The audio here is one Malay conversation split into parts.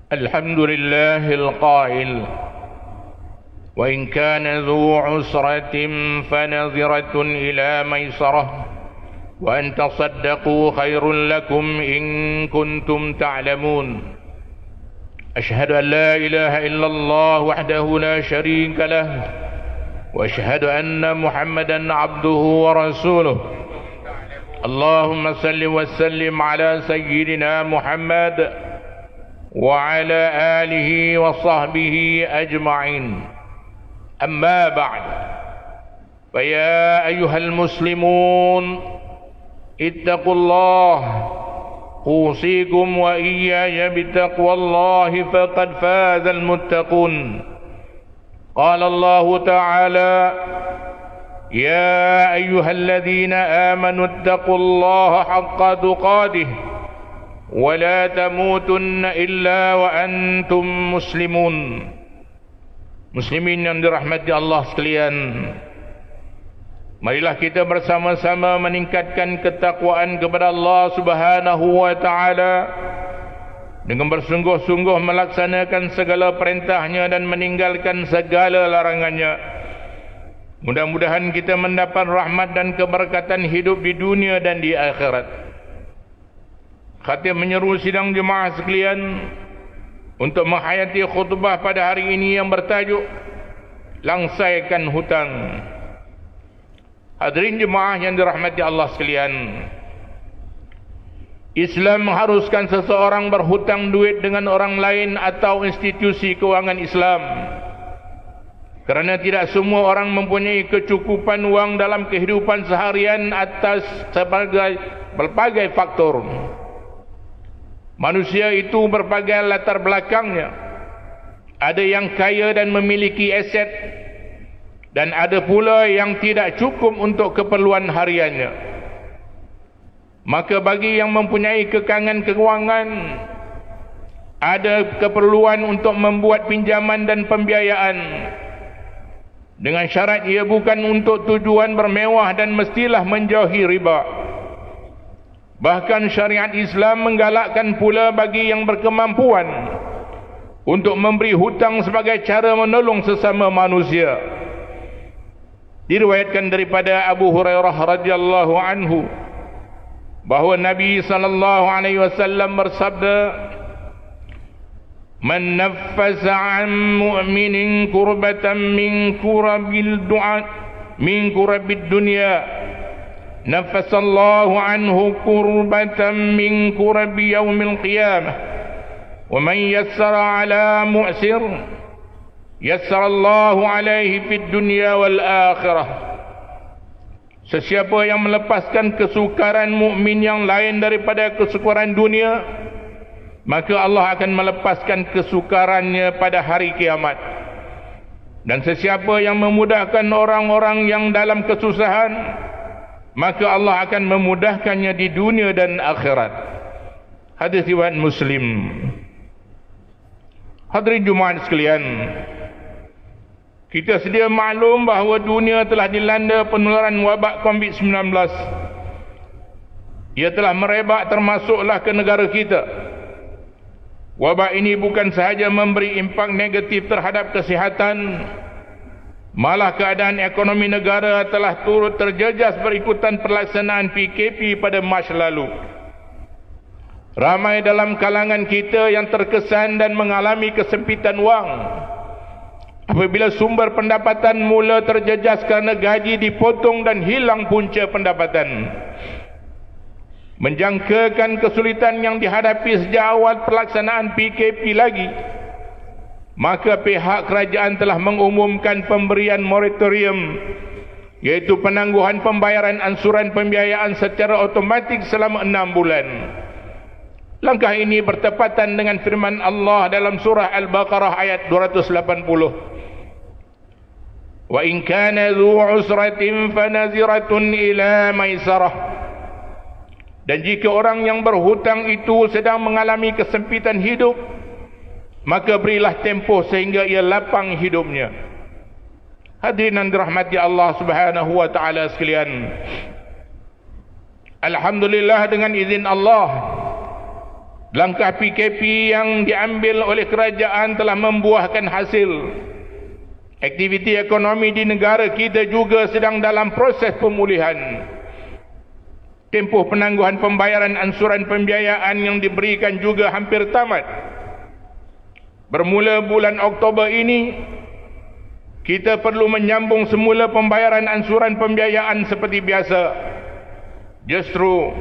الحمد لله القائل وإن كان ذو عسرة فنظرة إلى ميسرة وأن تصدقوا خير لكم إن كنتم تعلمون أشهد أن لا إله إلا الله وحده لا شريك له وأشهد أن محمدا عبده ورسوله اللهم صل وسلم على سيدنا محمد وعلى آله وصحبه أجمعين أما بعد فيا أيها المسلمون اتقوا الله أوصيكم وإياي بتقوى الله فقد فاز المتقون قال الله تعالى يا أيها الذين آمنوا اتقوا الله حق تقاته ولا تموتن إلا وأنتم مسلمون. Muslimin yang dirahmati Allah sekalian, marilah kita bersama-sama meningkatkan ketakwaan kepada Allah Subhanahu wa taala dengan bersungguh-sungguh melaksanakan segala perintahnya dan meninggalkan segala larangannya. Mudah-mudahan kita mendapat rahmat dan keberkatan hidup di dunia dan di akhirat. Khatib menyeru sidang jemaah sekalian untuk menghayati khutbah pada hari ini yang bertajuk Langsaikan Hutang. Hadirin jemaah yang dirahmati Allah sekalian, Islam mengharuskan seseorang berhutang duit dengan orang lain atau institusi keuangan Islam, kerana tidak semua orang mempunyai kecukupan wang dalam kehidupan seharian atas sebagai berbagai faktor. Manusia itu berbagai latar belakangnya. Ada yang kaya dan memiliki aset, dan ada pula yang tidak cukup untuk keperluan hariannya. Maka bagi yang mempunyai kekangan keuangan, ada keperluan untuk membuat pinjaman dan pembiayaan, dengan syarat ia bukan untuk tujuan bermewah dan mestilah menjauhi riba. Bahkan syariat Islam menggalakkan pula bagi yang berkemampuan untuk memberi hutang sebagai cara menolong sesama manusia. Diriwayatkan daripada Abu Hurairah radhiyallahu anhu bahawa Nabi sallallahu alaihi wasallam bersabda, "Man naffasa 'an mu'minin kurbatan min kurabil du'a min kurabid dunya nafasallahu anhu kurbatan min kurabi yaumil qiyamah wa man yassara 'ala mu'sir yassarallahu alaihi fid dunya wal akhirah." Sesiapa yang melepaskan kesukaran mukmin yang lain daripada kesukaran dunia, maka Allah akan melepaskan kesukarannya pada hari kiamat. Dan sesiapa yang memudahkan orang-orang yang dalam kesusahan, maka Allah akan memudahkannya di dunia dan akhirat. Hadis riwayat Muslim. Hadirin jemaah sekalian, kita sedia maklum bahawa dunia telah dilanda penularan wabak COVID-19. Ia telah merebak termasuklah ke negara kita. Wabak ini bukan sahaja memberi impak negatif terhadap kesihatan, malah keadaan ekonomi negara telah turut terjejas berikutan pelaksanaan PKP pada Mac lalu. Ramai dalam kalangan kita yang terkesan dan mengalami kesempitan wang apabila sumber pendapatan mula terjejas kerana gaji dipotong dan hilang punca pendapatan. Menjangkakan kesulitan yang dihadapi sejak awal pelaksanaan PKP lagi, maka pihak kerajaan telah mengumumkan pemberian moratorium, iaitu penangguhan pembayaran ansuran pembiayaan secara automatik selama 6 bulan. Langkah ini bertepatan dengan firman Allah dalam surah Al-Baqarah ayat 280. Wa in kana dhu usratin fanaziratun ila maisarah. Dan jika orang yang berhutang itu sedang mengalami kesempitan hidup, maka berilah tempoh sehingga ia lapang hidupnya. Hadirin yang dirahmati Allah Subhanahu wa taala sekalian, alhamdulillah, dengan izin Allah, Langkah PKP yang diambil oleh kerajaan telah membuahkan hasil. Aktiviti ekonomi di negara kita juga sedang dalam proses pemulihan. Tempoh penangguhan pembayaran ansuran pembiayaan yang diberikan juga hampir tamat. Bermula bulan Oktober ini, kita perlu menyambung semula pembayaran ansuran pembiayaan seperti biasa. Justru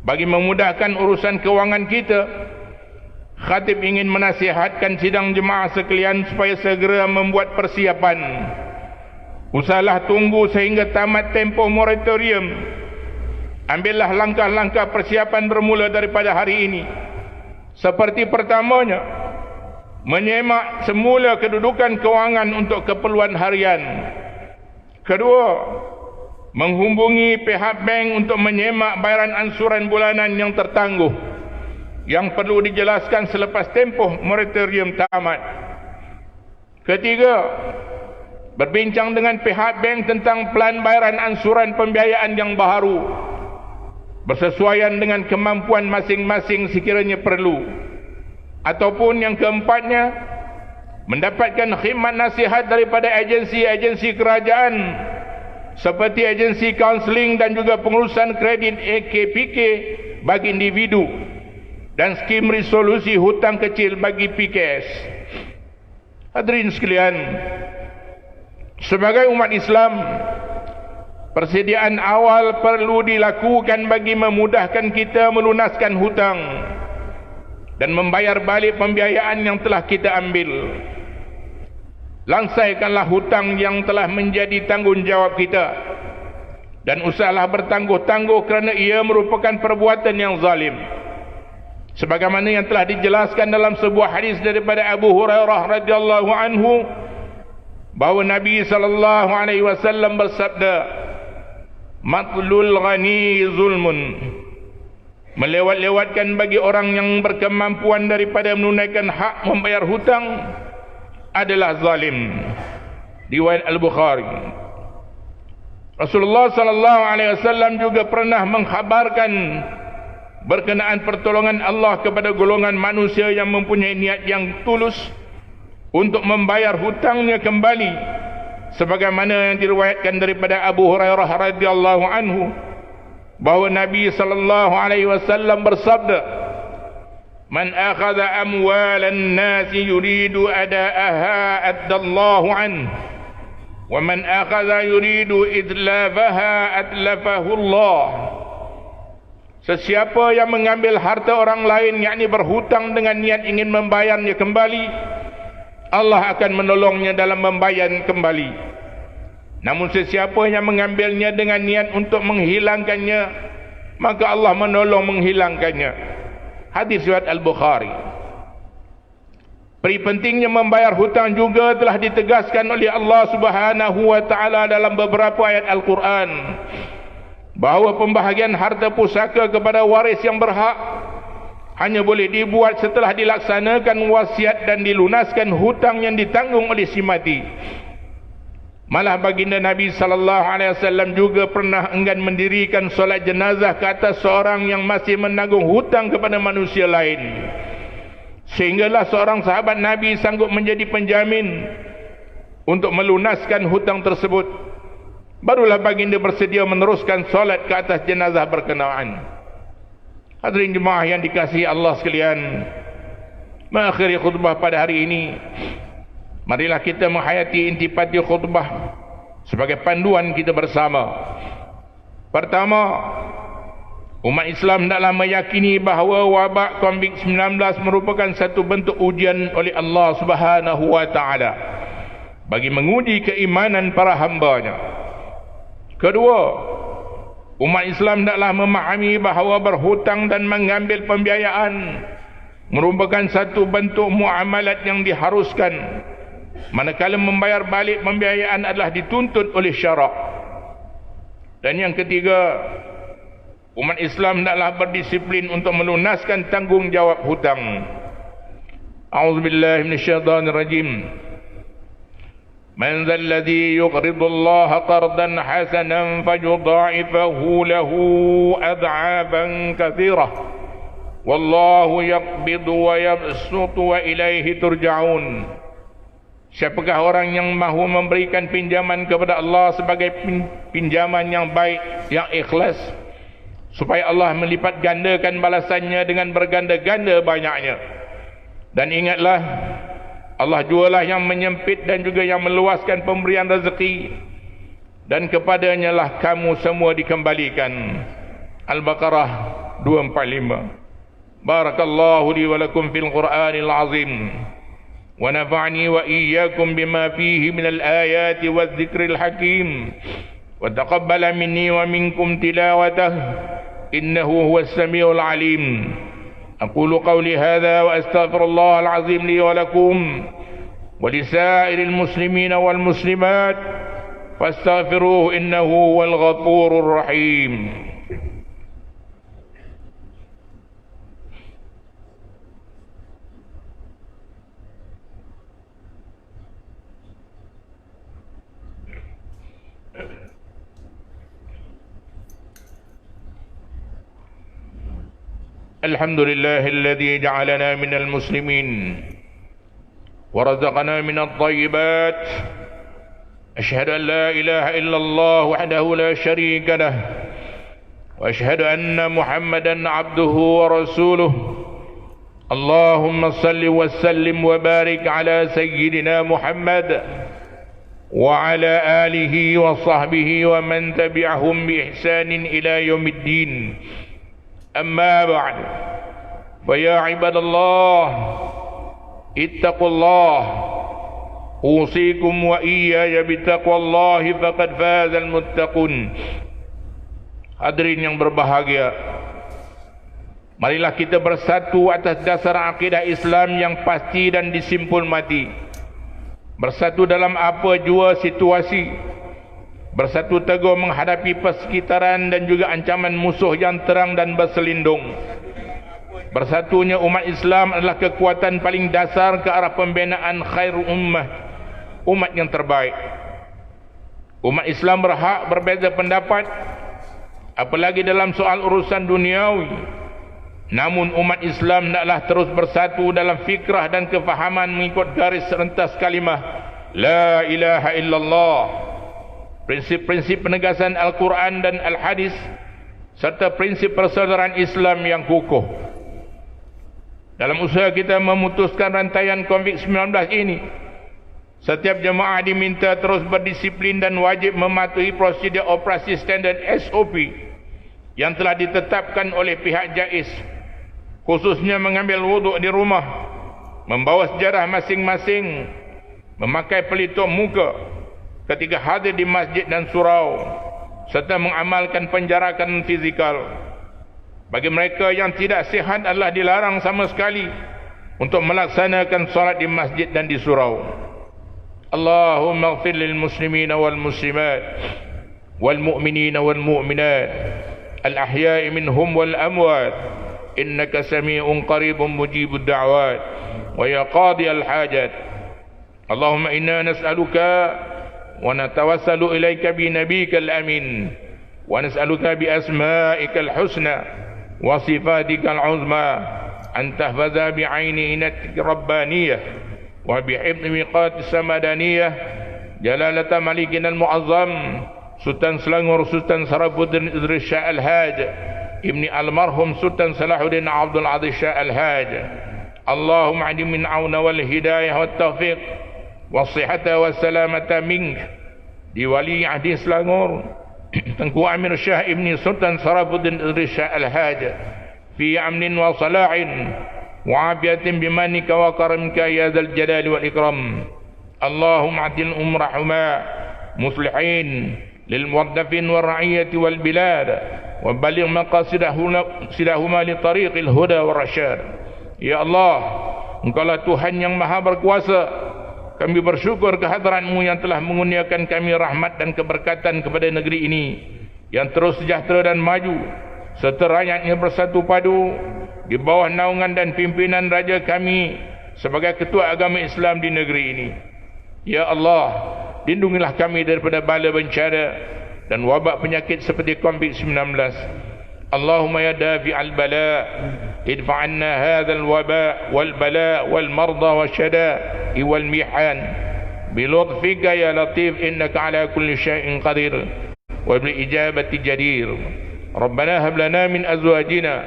bagi memudahkan urusan kewangan kita, khatib ingin menasihatkan sidang jemaah sekalian supaya segera membuat persiapan. Usahlah tunggu sehingga tamat tempoh moratorium. Ambillah langkah-langkah persiapan bermula daripada hari ini. Seperti pertamanya, menyemak semula kedudukan kewangan untuk keperluan harian. Kedua, menghubungi pihak bank untuk menyemak bayaran ansuran bulanan yang tertangguh, yang perlu dijelaskan selepas tempoh moratorium tamat. Ketiga, berbincang dengan pihak bank tentang pelan bayaran ansuran pembiayaan yang baharu, bersesuaian dengan kemampuan masing-masing sekiranya perlu. Ataupun yang keempatnya, mendapatkan khidmat nasihat daripada agensi-agensi kerajaan seperti agensi kaunseling dan juga pengurusan kredit AKPK bagi individu dan skim resolusi hutang kecil bagi PKS. Hadirin sekalian, sebagai umat Islam, persediaan awal perlu dilakukan bagi memudahkan kita melunaskan hutang dan membayar balik pembiayaan yang telah kita ambil. Lansaikanlah hutang yang telah menjadi tanggungjawab kita, dan usahlah bertangguh-tangguh kerana ia merupakan perbuatan yang zalim. Sebagaimana yang telah dijelaskan dalam sebuah hadis daripada Abu Hurairah radhiyallahu anhu, bahawa Nabi sallallahu alaihi wasallam bersabda, "Matlul ghani zulmun." Melewat-lewatkan bagi orang yang berkemampuan daripada menunaikan hak membayar hutang adalah zalim. Riwayat Al-Bukhari. Rasulullah sallallahu alaihi wasallam juga pernah mengkhabarkan berkenaan pertolongan Allah kepada golongan manusia yang mempunyai niat yang tulus untuk membayar hutangnya kembali, sebagaimana yang diriwayatkan daripada Abu Hurairah radhiyallahu anhu bahawa Nabi sallallahu alaihi wasallam bersabda, "Man akhadha amwalan nasi yuridu ada'aha addallahu anhu, wa man akhadha yuridu idlafaha atlafahu Allah." Sesiapa yang mengambil harta orang lain, yakni berhutang dengan niat ingin membayarnya kembali, Allah akan menolongnya dalam membayar kembali. Namun sesiapa yang mengambilnya dengan niat untuk menghilangkannya, maka Allah menolong menghilangkannya. Hadis riwayat Al-Bukhari. Peri pentingnya membayar hutang juga telah ditegaskan oleh Allah Subhanahu wa taala dalam beberapa ayat Al-Quran, bahawa pembahagian harta pusaka kepada waris yang berhak hanya boleh dibuat setelah dilaksanakan wasiat dan dilunaskan hutang yang ditanggung oleh si mati. Malah baginda Nabi sallallahu alaihi wasallam juga pernah enggan mendirikan solat jenazah ke atas seorang yang masih menanggung hutang kepada manusia lain, sehinggalah seorang sahabat Nabi sanggup menjadi penjamin untuk melunaskan hutang tersebut. Barulah baginda bersedia meneruskan solat ke atas jenazah berkenaan. Hadirin jemaah yang dikasihi Allah sekalian, mengakhiri khutbah pada hari ini, marilah kita menghayati intipati khutbah sebagai panduan kita bersama. Pertama, umat Islam hendaklah meyakini bahawa wabak COVID-19 merupakan satu bentuk ujian oleh Allah Subhanahu wa taala bagi menguji keimanan para hamba-Nya. Kedua, umat Islam hendaklah memahami bahawa berhutang dan mengambil pembiayaan merupakan satu bentuk muamalat yang diharuskan, manakala membayar balik pembiayaan adalah dituntut oleh syarak. Dan yang ketiga, umat Islam hendaklah berdisiplin untuk melunaskan tanggungjawab hutang. A'udzubillahi minasyaitonirrajim. Man dzal ladzi yuqridu Allah qardan hasanan fayudha'ifahu lahu ad'aban katsirah wallahu yaqbidu wa yabsutu wa ilaihi turja'un. Siapakah orang yang mahu memberikan pinjaman kepada Allah sebagai pinjaman yang baik, yang ikhlas, supaya Allah melipat gandakan balasannya dengan berganda-ganda banyaknya. Dan ingatlah, Allah jualah yang menyempit dan juga yang meluaskan pemberian rezeki, dan kepadanya lah kamu semua dikembalikan. Al-Baqarah 245. Barakallahu li wa lakum fil Qur'anil azim, wa nafa'ni wa iyyakum bima fihi minal ayati wadh-dhikril hakim, wa taqabbala minni wa minkum tilawatahu innahu huwas samiul alim. aqulu qawli hadha wa astaghfirullahal azim li wa lakum wa lisairil muslimina wal muslimat fastaghfiruhu innahu huwal ghafurur rahim. الحمد لله الذي جعلنا من المسلمين ورزقنا من الطيبات. أشهد أن لا إله إلا الله وحده لا شريك له، وأشهد أن محمدا عبده ورسوله. اللهم صل وسلم وبارك على سيدنا محمد وعلى آله وصحبه ومن تبعهم بإحسان إلى يوم الدين. أما بعد، فيا عباد الله اتقوا الله، أوصيكم وإياي بتقوى الله فقد فاز المتقون. Hadirin yang berbahagia, marilah kita bersatu atas dasar akidah Islam yang pasti dan disimpul mati. Bersatu dalam apa jua situasi, bersatu teguh menghadapi persekitaran dan juga ancaman musuh yang terang dan berselindung. Bersatunya umat Islam adalah kekuatan paling dasar ke arah pembinaan khair ummah, umat yang terbaik. Umat Islam berhak berbeza pendapat, apalagi dalam soal urusan duniawi. Namun umat Islam hendaklah terus bersatu dalam fikrah dan kefahaman mengikut garis rentas kalimah La ilaha illallah, prinsip-prinsip penegasan Al-Quran dan Al-Hadis, serta prinsip persaudaraan Islam yang kukuh. Dalam usaha kita memutuskan rantaian COVID-19 ini, setiap jemaah diminta terus berdisiplin dan wajib mematuhi prosedur operasi standard SOP yang telah ditetapkan oleh pihak JAIS, khususnya mengambil wuduk di rumah, membawa sejarah masing-masing, memakai pelitup muka ketika hadir di masjid dan surau, serta mengamalkan penjarakan fizikal. Bagi mereka yang tidak sihat adalah dilarang sama sekali untuk melaksanakan salat di masjid dan di surau. Allahumma ighfir lil muslimina wal muslimat wal mu'minina wal mu'minat al ahya'i minhum wal amwat innaka sami'un qaribun mujibud da'wat wa ya qadi al hajat. Allahumma inna nas'aluka ونتوسل إليك بنبيك الأمين ونسألك بأسمائك الحسنى وصفاتك العظمى أن تحفظ بعين عنايتك الربانية وبحفظ ميقات السمدانية جلالة ملكنا المعظم سلطان سلانغور سلطان سرابودين إدريس شاه الهاج ابن المرحوم سلطان صلاح الدين عبد العزيز شاه الهاج. اللهم أعد من عون والهداية والتوفيق wasihata wassalamata mink di wali ahdi Selangor Tengku Amir Shah Ibni Sultan Sarafuddin Idris Shah Al-Haj fi amnin wa salahin wa afiyatin bimanika wa karamika ya dzal jalali wal ikram. Allahumma atil umrahuma muslihin lil muwaddafin wal ra'iyati wal bilad wa baligh maqasidahuma li tariqil huda wal rasyad. Ya Allah, Engkaulah Tuhan yang maha berkuasa. Kami bersyukur kehadiran-Mu yang telah mengurniakan kami rahmat dan keberkatan kepada negeri ini yang terus sejahtera dan maju, serta rakyatnya bersatu padu di bawah naungan dan pimpinan raja kami sebagai ketua agama Islam di negeri ini. Ya Allah, lindungilah kami daripada bala bencana dan wabak penyakit seperti COVID-19. اللهم يا دافع البلاء ادفع عنا هذا الوباء والبلاء والمرضى والشداء والمحن بلطفك يا لطيف إنك على كل شيء قدير وبالإجابة جدير. ربنا هب لنا من أزواجنا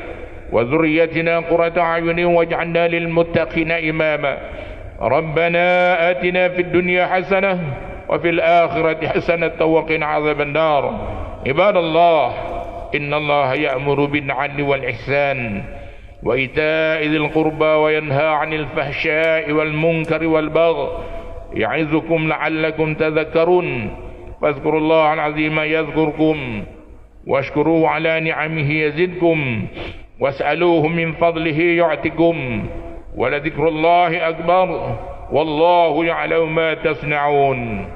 وذريتنا قرة أعين واجعلنا للمتقين إماما. ربنا آتنا في الدنيا حسنة وفي الآخرة حسنة وقنا عذاب النار. عباد الله إن الله يأمر بالعدل والإحسان وإيتاء ذي القربى وينهى عن الفحشاء والمنكر والبغي يعظكم لعلكم تذكرون. فاذكروا الله العظيم يذكركم واشكروه على نعمه يزدكم واسألوه من فضله يعطكم ولذكر الله أكبر والله يعلم ما تصنعون.